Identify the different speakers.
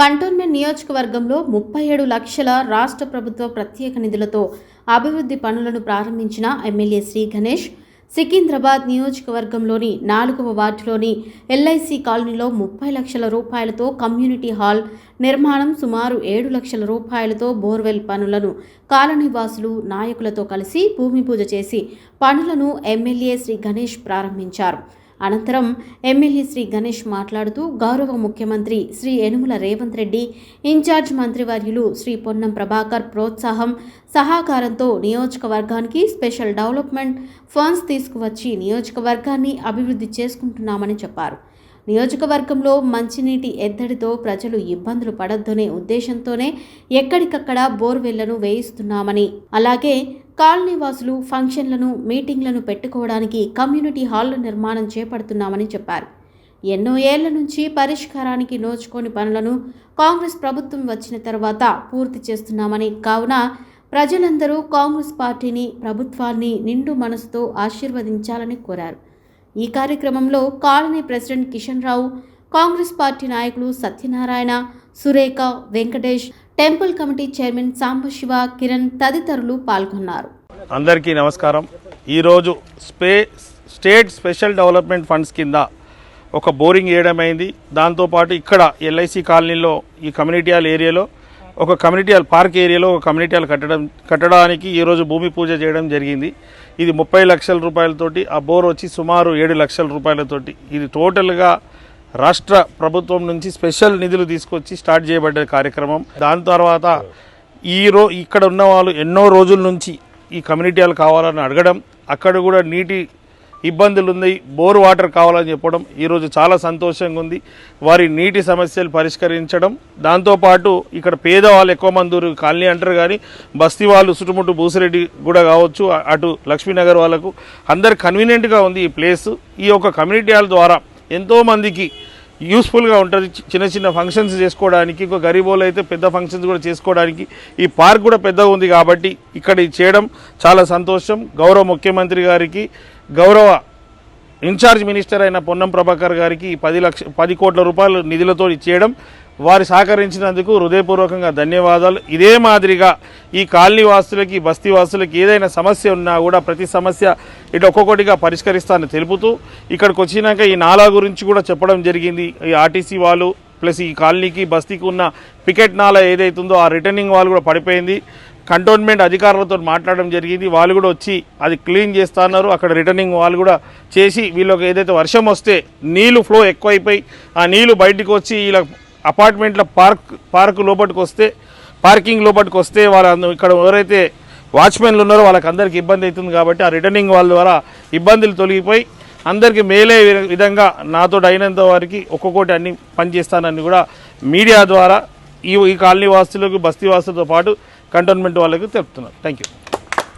Speaker 1: Cantonment నియోజకవర్గంలో 37 లక్షల రాష్ట్ర ప్రభుత్వ ప్రత్యేక నిధులతో అభివృద్ధి పనులను ప్రారంభించిన ఎమ్మెల్యే శ్రీ గణేష్ సికింద్రాబాద్ నియోజకవర్గంలోని 4వ వార్డులోని ఎల్ఐసి కాలనీలో 30 లక్షల రూపాయలతో కమ్యూనిటీ హాల్ నిర్మాణం, సుమారు 7 లక్షల రూపాయలతో బోర్వెల్ పనులను కాలనీవాసులు నాయకులతో కలిసి భూమి పూజ చేసి పనులను ఎమ్మెల్యే శ్రీ గణేష్ ప్రారంభించారు. అనంతరం ఎమ్మెల్యే శ్రీ గణేష్ మాట్లాడుతూ గౌరవ ముఖ్యమంత్రి శ్రీ యనుమల రేవంత్ రెడ్డి, ఇన్ఛార్జ్ మంత్రివర్యులు శ్రీ పొన్నం ప్రభాకర్ ప్రోత్సాహం సహకారంతో నియోజకవర్గానికి స్పెషల్ డెవలప్మెంట్ ఫండ్స్ తీసుకువచ్చి నియోజకవర్గాన్ని అభివృద్ధి చేసుకుంటున్నామని చెప్పారు. నియోజకవర్గంలో మంచినీటి ఎద్దడితో ప్రజలు ఇబ్బందులు పడొద్దనే ఉద్దేశంతోనే ఎక్కడికక్కడ బోర్వెళ్లను వేయిస్తున్నామని, అలాగే కాలనీవాసులు ఫంక్షన్లను, మీటింగ్లను పెట్టుకోవడానికి కమ్యూనిటీ హాళ్ల నిర్మాణం చేపడుతున్నామని చెప్పారు. ఎన్నో ఏళ్ల నుంచి పరిష్కారానికి నోచుకోని పనులను కాంగ్రెస్ ప్రభుత్వం వచ్చిన తర్వాత పూర్తి చేస్తున్నామని, కావున ప్రజలందరూ కాంగ్రెస్ పార్టీని, ప్రభుత్వాన్ని నిండు మనసుతో ఆశీర్వదించాలని కోరారు. ఈ కార్యక్రమంలో colony president Kishan Rao, Congress party నాయకులు Satyanarayana, Surekha, Venkatesh, temple committee chairman Sambasiva, Kiran తదితరులు పాల్గొన్నారు.
Speaker 2: అందరికీ నమస్కారం. ఈరోజు స్టేట్ స్పెషల్ డెవలప్మెంట్ ఫండ్స్ కింద ఒక బోరింగ్ వేయడమైంది. దాంతోపాటు ఇక్కడ ఎల్ఐసి కాలనీలో ఈ కమ్యూనిటీ హాల్ ఏరియాలో ఒక కమ్యూనిటీ హాల్ పార్క్ ఏరియాలో ఒక కమ్యూనిటీ హాల్ కట్టడానికి ఈరోజు భూమి పూజ చేయడం జరిగింది. ఇది 30 లక్షల రూపాయలతోటి, ఆ బోర్ వచ్చి సుమారు 7 లక్షల రూపాయలతోటి. ఇది టోటల్గా రాష్ట్ర ప్రభుత్వం నుంచి స్పెషల్ నిధులు తీసుకొచ్చి స్టార్ట్ చేయబడ్డ కార్యక్రమం. దాని తర్వాత ఇక్కడ ఉన్న వాళ్ళు ఎన్నో రోజుల నుంచి ఈ కమ్యూనిటీ హాల్ కావాలని అడగడం, అక్కడ కూడా నీటి ఇబ్బందులు ఉన్నాయి, బోర్ వాటర్ కావాలని చెప్పడం ఈరోజు చాలా సంతోషంగా ఉంది. వారి నీటి సమస్యలు పరిష్కరించడం, దాంతోపాటు ఇక్కడ పేదవాళ్ళు ఎక్కువ మంది కాలనీ అంటారు, కానీ బస్తీ వాళ్ళు చుట్టుముట్టు బూసిరెడ్డి కూడా కావచ్చు, అటు లక్ష్మీనగర్ వాళ్ళకు అందరు కన్వీనియంట్గా ఉంది ఈ ప్లేస్. ఈ యొక్క కమ్యూనిటీ హాల్ ద్వారా ఎంతోమందికి యూస్ఫుల్గా ఉంటుంది. చిన్న చిన్న ఫంక్షన్స్ చేసుకోవడానికి, ఇంకో గరీబోళ్ళు అయితే పెద్ద ఫంక్షన్స్ కూడా చేసుకోవడానికి ఈ పార్క్ కూడా పెద్దగా ఉంది కాబట్టి ఇక్కడ చేయడం చాలా సంతోషం. గౌరవ ముఖ్యమంత్రి గారికి, గౌరవ ఇన్ఛార్జ్ మినిస్టర్ అయిన పొన్నం ప్రభాకర్ గారికి 10 కోట్ల రూపాయలు నిధులతో చేయడం, వారు సహకరించినందుకు హృదయపూర్వకంగా ధన్యవాదాలు. ఇదే మాదిరిగా ఈ కాలనీ వాసులకి, బస్తీ వాసులకి ఏదైనా సమస్య ఉన్నా కూడా ప్రతి సమస్య ఇటు ఒక్కొక్కటిగా పరిష్కరిస్తానని తెలుపుతూ ఇక్కడికి వచ్చినాక ఈ నాలా గురించి కూడా చెప్పడం జరిగింది. ఈ ఆర్టీసీ వాళ్ళు ప్లస్ ఈ కాలనీకి బస్తీకి ఉన్న పికెట్ నాలా ఏదైతుందో ఆ రిటర్నింగ్ వాళ్ళు కూడా పడిపోయింది. కంటోన్మెంట్ అధికారులతో మాట్లాడడం జరిగింది. వాళ్ళు కూడా వచ్చి అది క్లీన్ చేస్తున్నారు. అక్కడ రిటర్నింగ్ వాళ్ళు కూడా చేసి వీళ్ళకి ఏదైతే వర్షం వస్తే నీళ్లు ఫ్లో ఎక్కువైపోయి ఆ నీళ్లు బయటకు వచ్చి ఇలా అపార్ట్మెంట్ల పార్క్ లోపలికి వస్తే, పార్కింగ్ లోపలికి వస్తే వాళ్ళ ఇక్కడ ఎవరైతే వాచ్మెన్లు ఉన్నారో వాళ్ళకి అందరికీ ఇబ్బంది అవుతుంది. కాబట్టి ఆ రిటర్నింగ్ వాళ్ళ ద్వారా ఇబ్బందులు తొలగిపోయి అందరికీ మేలే విధంగా నాతో అయినంత వారికి ఒక్కొక్కటి అన్ని పనిచేస్తానని కూడా మీడియా ద్వారా ఈ కాలనీ వాసులకు, బస్తీ వాసులతో పాటు కంటోన్మెంట్ వాళ్ళకి తెలుపుతున్నారు. Thank you.